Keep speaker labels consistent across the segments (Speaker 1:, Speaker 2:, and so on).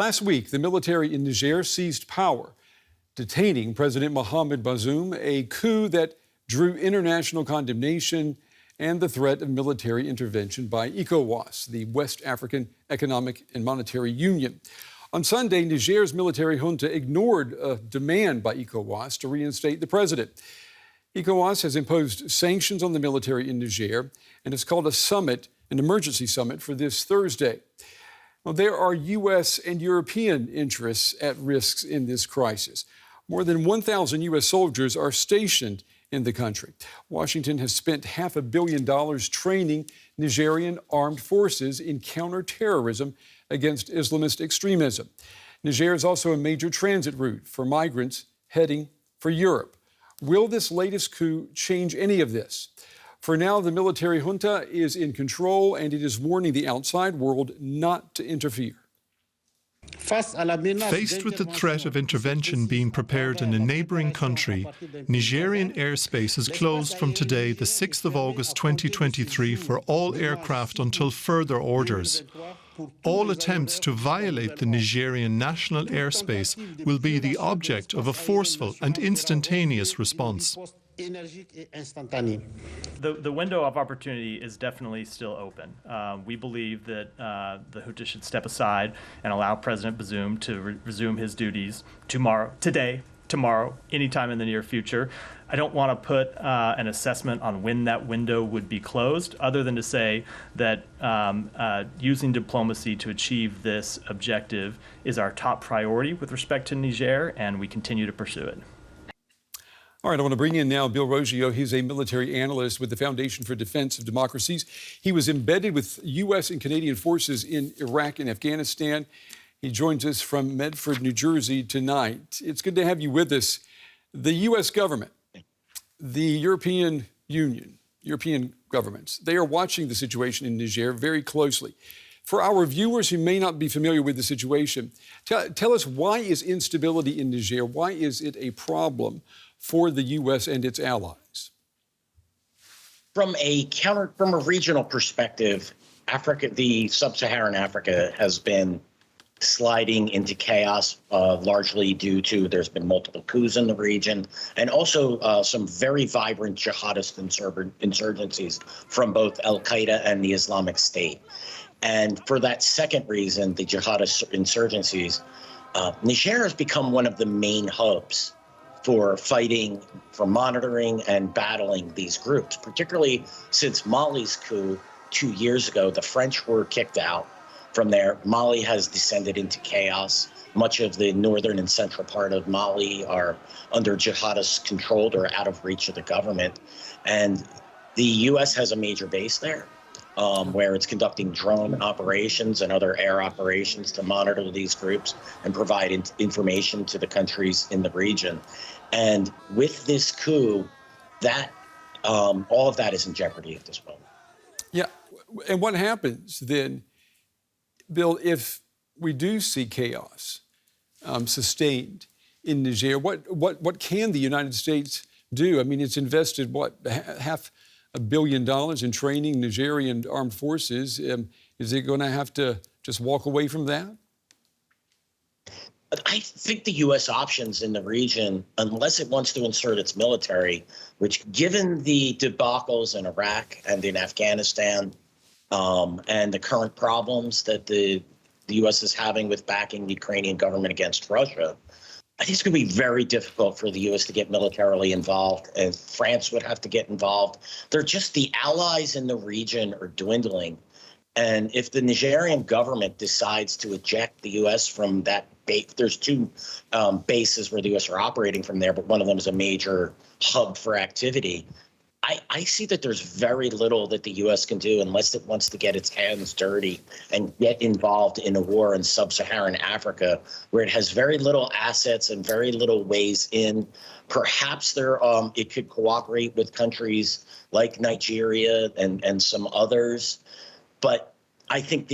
Speaker 1: Last week, the military in Niger seized power, detaining President Mohamed Bazoum, a coup that drew international condemnation and the threat of military intervention by Ecowas, the West African Economic and Monetary Union. On Sunday, Niger's military junta ignored a demand by Ecowas to reinstate the president. Ecowas has imposed sanctions on the military in Niger and has called a summit, an emergency summit, for this Thursday. Well, there are U.S. and European interests at risk in this crisis. More than 1,000 U.S. soldiers are stationed in the country. Washington has spent $500 million training Nigerian armed forces in counterterrorism against Islamist extremism. Niger is also a major transit route for migrants heading for Europe. Will this latest coup change any of this? For now, the military junta is in control, and it is warning the outside world not to interfere.
Speaker 2: Faced with the threat of intervention being prepared in a neighbouring country, Nigerian airspace is closed from today, the 6th of August 2023, for all aircraft until further orders. All attempts to violate the Nigerian national airspace will be the object of a forceful and instantaneous response.
Speaker 3: The window of opportunity is definitely still open. We believe that the junta should step aside and allow President Bazoum to resume his duties tomorrow, anytime in the near future. I don't want to put an assessment on when that window would be closed, other than to say that using diplomacy to achieve this objective is our top priority with respect to Niger, and we continue to pursue it.
Speaker 1: All right, I want to bring in now Bill Rosio. He's a military analyst with the Foundation for Defense of Democracies. He was embedded with U.S. and Canadian forces in Iraq and Afghanistan. He joins us from Medford, New Jersey tonight. It's good to have you with us. The U.S. government, the European Union, European governments, they are watching the situation in Niger very closely. For our viewers who may not be familiar with the situation, tell us, why is instability in Niger? Why is it a problem for the U.S. and its allies?
Speaker 4: From a regional perspective, the sub-Saharan Africa has been sliding into chaos, largely due to there's been multiple coups in the region, and also some very vibrant jihadist insurgencies from both Al-Qaeda and the Islamic State. And for that second reason, the jihadist insurgencies, Niger has become one of the main hubs for fighting, for monitoring and battling these groups, particularly since Mali's coup 2 years ago. The French were kicked out from there. Mali has descended into chaos. Much of the northern and central part of Mali are under jihadist controlled or out of reach of the government. And the U.S. has a major base there, where it's conducting drone operations and other air operations to monitor these groups and provide information to the countries in the region. And with this coup, that all of that is in jeopardy at this moment.
Speaker 1: Yeah, and what happens then, Bill, if we do see chaos sustained in Niger? What can the United States do? I mean, it's invested, $500 million in training Nigerian armed forces. Is it going to have to just walk away from that?
Speaker 4: I think the U.S. options in the region, unless it wants to insert its military, which, given the debacles in Iraq and in Afghanistan, and the current problems that the U.S. is having with backing the Ukrainian government against Russia, I think it's going to be very difficult for the U.S. to get militarily involved, and France would have to get involved. They're just, the allies in the region are dwindling. And if the Nigerian government decides to eject the U.S. from that base, there's two bases where the U.S. are operating from there, but one of them is a major hub for activity. I see that there's very little that the U.S. can do unless it wants to get its hands dirty and get involved in a war in sub-Saharan Africa, where it has very little assets and very little ways in. Perhaps it could cooperate with countries like Nigeria and some others, but I think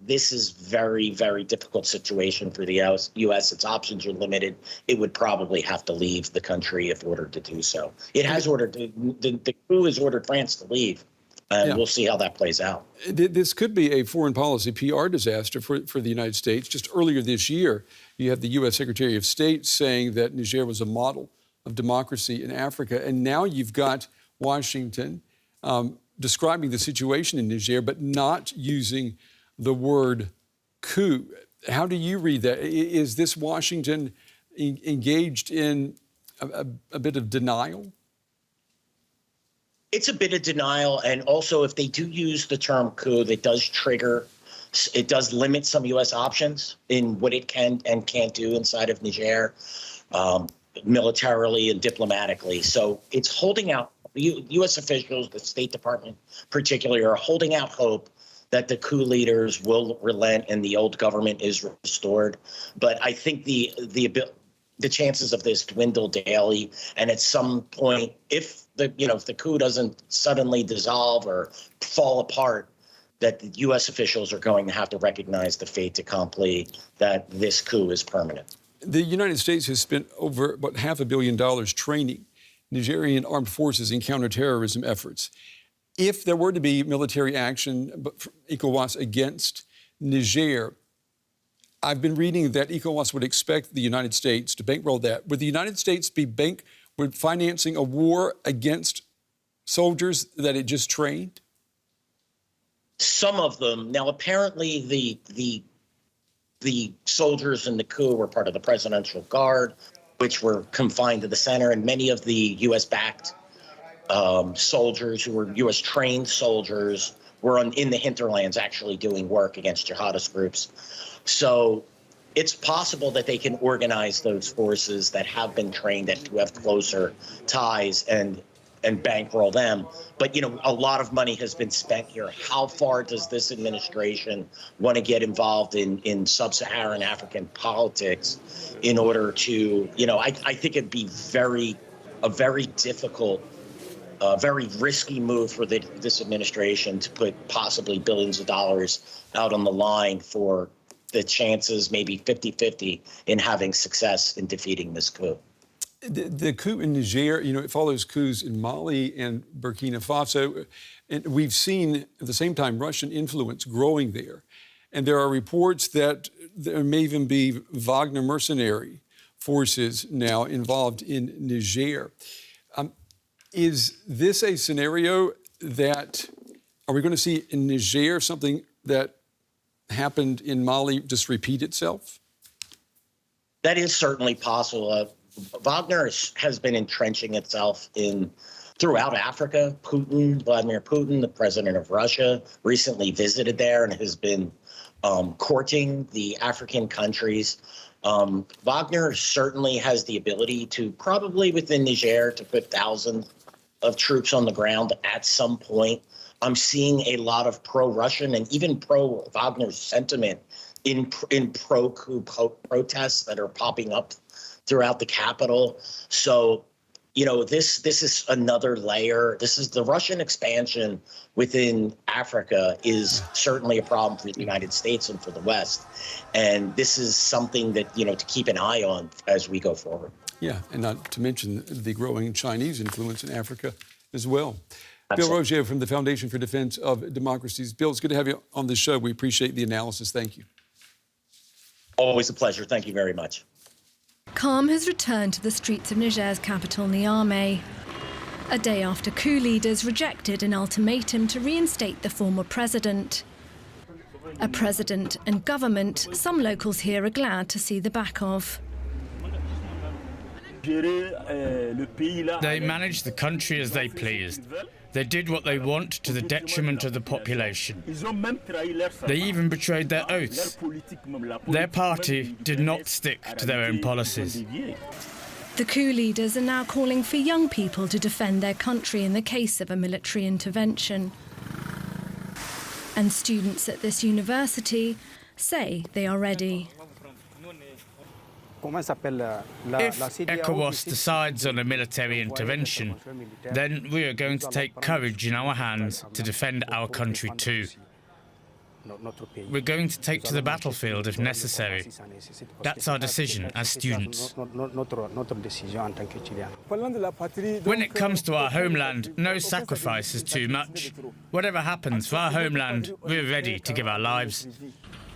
Speaker 4: this is very, very difficult situation for the U.S. Its options are limited. It would probably have to leave the country if ordered to do so. It has ordered, the coup has ordered France to leave. And we'll see how that plays out.
Speaker 1: This could be a foreign policy PR disaster for the United States. Just earlier this year, you have the U.S. Secretary of State saying that Niger was a model of democracy in Africa. And now you've got Washington describing the situation in Niger, but not using the word coup. How do you read that? Is this Washington engaged in a bit of denial?
Speaker 4: It's a bit of denial. And also, if they do use the term coup, it does limit some U.S. options in what it can and can't do inside of Niger, militarily and diplomatically. So it's holding out. U.S. officials, the State Department particularly, are holding out hope that the coup leaders will relent and the old government is restored. But I think the chances of this dwindle daily. And at some point, if the coup doesn't suddenly dissolve or fall apart, that the U.S. officials are going to have to recognize the fait accompli that this coup is permanent.
Speaker 1: The United States has spent over about $500 million training Nigerian armed forces in counterterrorism efforts. If there were to be military action from Ecowas against Niger, I've been reading that Ecowas would expect the United States to bankroll that. Would the United States be financing a war against soldiers that it just trained?
Speaker 4: Some of them. Now, apparently, the soldiers in the coup were part of the Presidential Guard, which were confined to the center, and many of the U.S.-backed soldiers who were U.S.-trained soldiers were in the hinterlands actually doing work against jihadist groups. So it's possible that they can organize those forces that have been trained and who have closer ties and bankroll them. But, a lot of money has been spent here. How far does this administration want to get involved in sub-Saharan African politics in order to, I think it'd be a very difficult, very risky move for this administration to put possibly billions of dollars out on the line for the chances, maybe 50-50, in having success in defeating this coup.
Speaker 1: The coup in Niger, it follows coups in Mali and Burkina Faso. And we've seen, at the same time, Russian influence growing there. And there are reports that there may even be Wagner mercenary forces now involved in Niger. Is this a scenario are we going to see in Niger something that happened in Mali just repeat itself?
Speaker 4: That is certainly possible. Wagner has been entrenching itself throughout Africa. Vladimir Putin, the president of Russia, recently visited there and has been courting the African countries. Wagner certainly has the ability to, probably within Niger, to put thousands of troops on the ground at some point. I'm seeing a lot of pro-Russian and even pro-Wagner sentiment in pro-coup protests that are popping up throughout the capital. So, this is another layer. This is the Russian expansion within Africa is certainly a problem for the United States and for the West. And this is something that, to keep an eye on as we go forward.
Speaker 1: Yeah, and not to mention the growing Chinese influence in Africa as well.
Speaker 4: Absolutely.
Speaker 1: Bill Rosio from the Foundation for Defense of Democracies. Bill, it's good to have you on the show. We appreciate the analysis. Thank you.
Speaker 4: Always a pleasure. Thank you very much.
Speaker 5: Calm has returned to the streets of Niger's capital, Niamey, a day after coup leaders rejected an ultimatum to reinstate the former president. A president and government some locals here are glad to see the back of.
Speaker 6: They managed the country as they pleased. They did what they want to the detriment of the population. They even betrayed their oaths. Their party did not stick to their own policies.
Speaker 5: The coup leaders are now calling for young people to defend their country in the case of a military intervention. And students at this university say they are ready.
Speaker 6: If Ecowas decides on a military intervention, then we are going to take courage in our hands to defend our country too. We're going to take to the battlefield if necessary. That's our decision as students. When it comes to our homeland, no sacrifice is too much. Whatever happens for our homeland, we're ready to give our lives.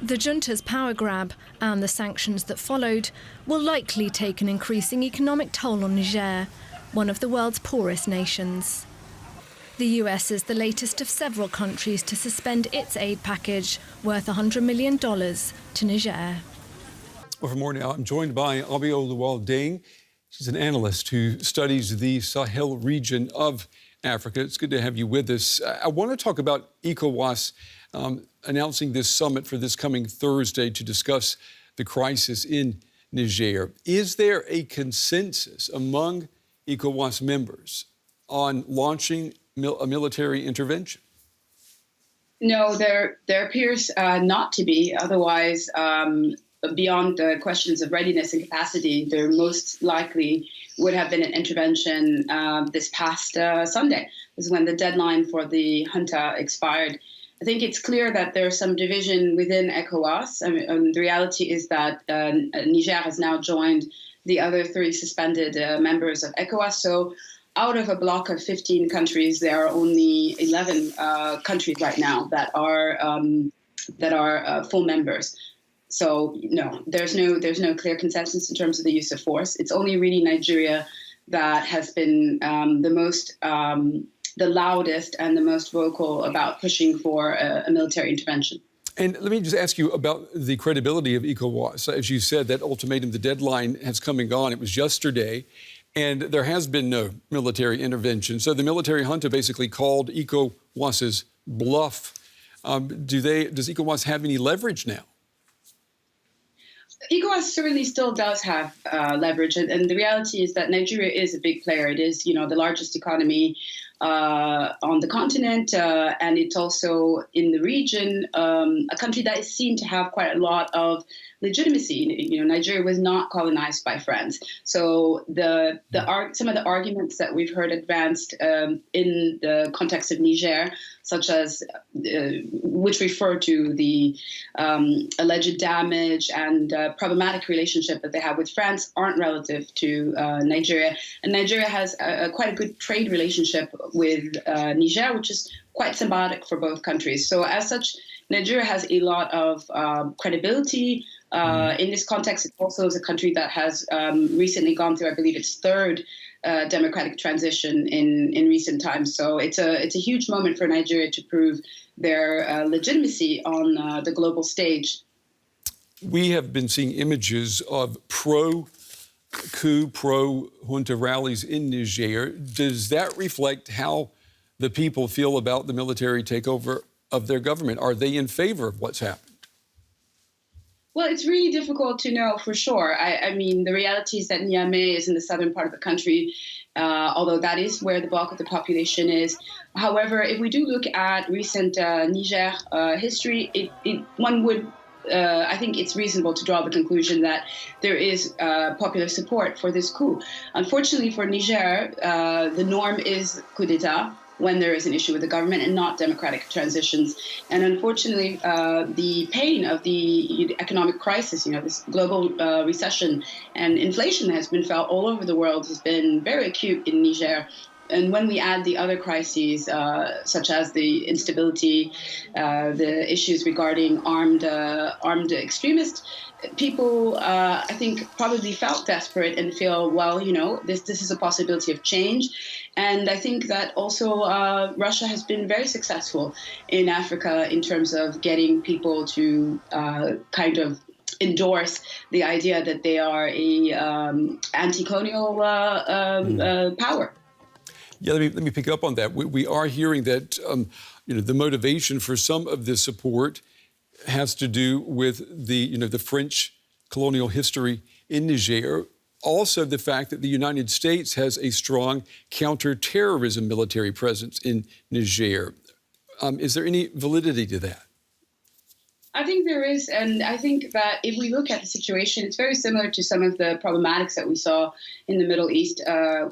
Speaker 5: The junta's power grab and the sanctions that followed will likely take an increasing economic toll on Niger, one of the world's poorest nations. The US is the latest of several countries to suspend its aid package worth $100 million to Niger.
Speaker 1: Well, for more now, I'm joined by Abioluwal Deng. She's an analyst who studies the Sahel region of Africa. It's good to have you with us. I want to talk about Ecowas announcing this summit for this coming Thursday to discuss the crisis in Niger. Is there a consensus among Ecowas members on launching a military intervention?
Speaker 7: No, there appears not to be. Otherwise, beyond the questions of readiness and capacity, there most likely would have been an intervention this past Sunday. This is when the deadline for the junta expired. I think it's clear that there's some division within ECOWAS. The reality is that Niger has now joined the other 3 suspended members of ECOWAS. So out of a bloc of 15 countries, there are only 11 countries right now that are full members. So no, there's no clear consensus in terms of the use of force. It's only really Nigeria that has been the loudest and the most vocal about pushing for a military intervention.
Speaker 1: And let me just ask you about the credibility of ECOWAS. As you said, that ultimatum, the deadline has come and gone. It was yesterday, and there has been no military intervention. So the military junta basically called ECOWAS's bluff. Does ECOWAS have any leverage now?
Speaker 7: ECOWAS certainly still does have leverage, and the reality is that Nigeria is a big player. It is, the largest economy on the continent, and it's also in the region, a country that is seen to have quite a lot of legitimacy. Nigeria was not colonized by France. So some of the arguments that we've heard advanced in the context of Niger, such as which refer to the alleged damage and problematic relationship that they have with France, aren't relative to Nigeria. And Nigeria has quite a good trade relationship with Niger, which is quite symbiotic for both countries. So as such, Nigeria has a lot of credibility. In this context, it also is a country that has recently gone through, I believe, its 3rd democratic transition in recent times. So it's a huge moment for Nigeria to prove their legitimacy on the global stage.
Speaker 1: We have been seeing images of pro-coup, pro-junta rallies in Niger. Does that reflect how the people feel about the military takeover of their government? Are they in favor of what's happened?
Speaker 7: Well, it's really difficult to know for sure. I mean, the reality is that Niamey is in the southern part of the country, although that is where the bulk of the population is. However, if we do look at recent Niger history, I think it's reasonable to draw the conclusion that there is popular support for this coup. Unfortunately for Niger, the norm is coup d'etat when there is an issue with the government and not democratic transitions. And unfortunately, the pain of the economic crisis, this global recession and inflation that has been felt all over the world has been very acute in Niger. And when we add the other crises, such as the instability, the issues regarding armed extremists, people, I think, probably felt desperate and feel, well, this is a possibility of change. And I think that also Russia has been very successful in Africa in terms of getting people to kind of endorse the idea that they are a anti-colonial power.
Speaker 1: Yeah, let me pick up on that. We are hearing that the motivation for some of this support has to do with the French colonial history in Niger. Also, the fact that the United States has a strong counterterrorism military presence in Niger. Is there any validity to that?
Speaker 7: I think there is, and I think that if we look at the situation, it's very similar to some of the problematics that we saw in the Middle East,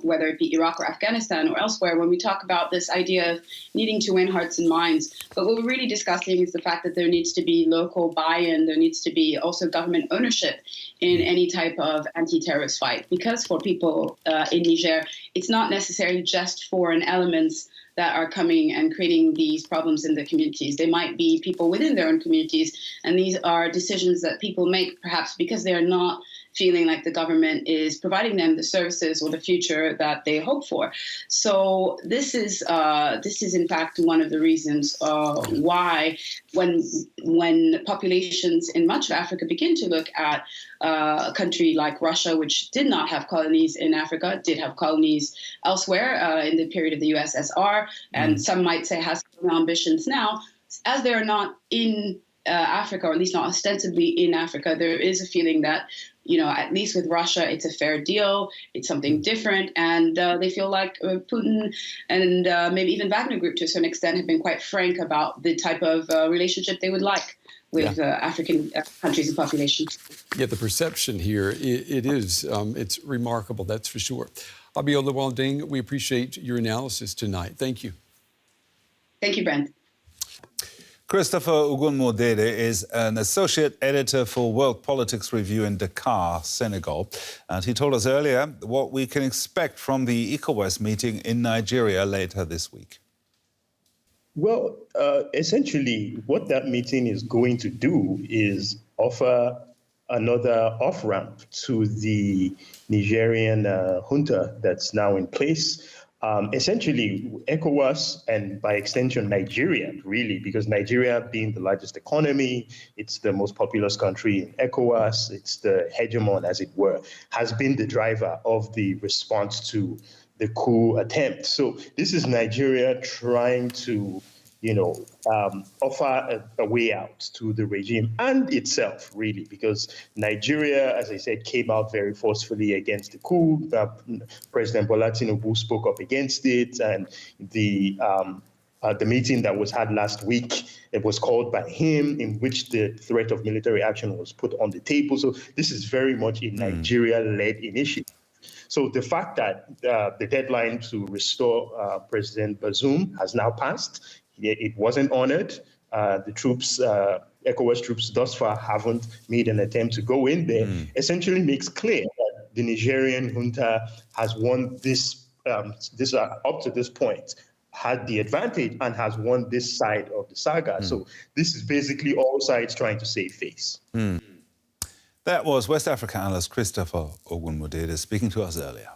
Speaker 7: whether it be Iraq or Afghanistan or elsewhere, when we talk about this idea of needing to win hearts and minds. But what we're really discussing is the fact that there needs to be local buy-in, there needs to be also government ownership in any type of anti-terrorist fight. Because for people in Niger, it's not necessarily just foreign elements that are coming and creating these problems in the communities. They might be people within their own communities, and these are decisions that people make perhaps because they are not feeling like the government is providing them the services or the future that they hope for. So this is in fact one of the reasons why when populations in much of Africa begin to look at a country like Russia, which did not have colonies in Africa, did have colonies elsewhere in the period of the USSR, and some might say has ambitions now, as they are not in Africa, or at least not ostensibly in Africa, there is a feeling that, at least with Russia, it's a fair deal, it's something different, and they feel like Putin and maybe even Wagner Group to a certain extent have been quite frank about the type of relationship they would like with African countries and populations.
Speaker 1: Yeah, the perception here, it's remarkable, that's for sure. Abiola Walding, we appreciate your analysis tonight. Thank you.
Speaker 7: Thank you, Brent.
Speaker 8: Christopher Ogunmodede is an associate editor for World Politics Review in Dakar, Senegal. And he told us earlier what we can expect from the Ecowas meeting in Nigeria later this week.
Speaker 9: Well, essentially, what that meeting is going to do is offer another off-ramp to the Nigerian junta that's now in place. Essentially, ECOWAS, and by extension, Nigeria, really, because Nigeria being the largest economy, it's the most populous country in ECOWAS, it's the hegemon, as it were, has been the driver of the response to the coup attempt. So this is Nigeria trying to, offer a way out to the regime and itself, really, because Nigeria, as I said, came out very forcefully against the coup. President Bola Tinubu spoke up against it, and the meeting that was had last week, it was called by him, in which the threat of military action was put on the table. So this is very much a Nigeria-led initiative. So the fact that the deadline to restore President Bazoum has now passed, it wasn't honored. The troops, ECOWAS troops, thus far haven't made an attempt to go in there. Essentially makes clear that the Nigerian junta has won this up to this point, had the advantage and has won this side of the saga. So this is basically all sides trying to save face.
Speaker 8: That was West Africa analyst Christopher Ogunmodede speaking to us earlier.